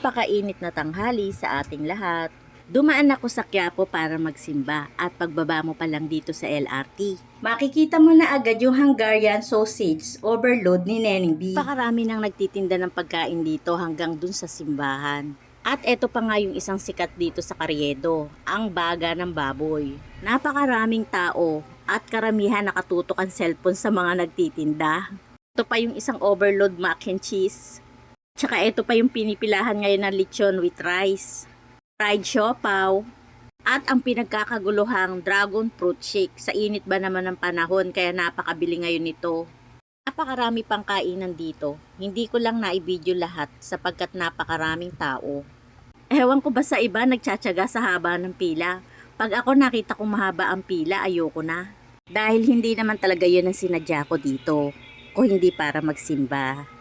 Napakainit na tanghali sa ating lahat. Dumaan ako sa Quiapo para magsimba at pagbaba mo pa lang dito sa LRT. Makikita mo na agad yung Hungarian sausage overload ni Neneng B. Pakarami nang nagtitinda ng pagkain dito hanggang dun sa simbahan. At eto pa nga yung isang sikat dito sa Carriedo, ang baga ng baboy. Napakaraming tao at karamihan nakatutok ang cellphone sa mga nagtitinda. Ito pa yung isang overload mac and cheese. Tsaka ito pa yung pinipilahan ngayon na lechon with rice, fried siopaw, at ang pinagkakaguluhang dragon fruit shake. Sa init ba naman ng panahon kaya napakabili ngayon nito. Napakarami pang kainan dito. Hindi ko lang naibidyo lahat sapagkat napakaraming tao. Ewan ko ba sa iba nagtsatsaga sa haba ng pila. Pag ako nakita kong mahaba ang pila, ayoko na. Dahil hindi naman talaga yun ang sinadya ko dito. Kung hindi para magsimba.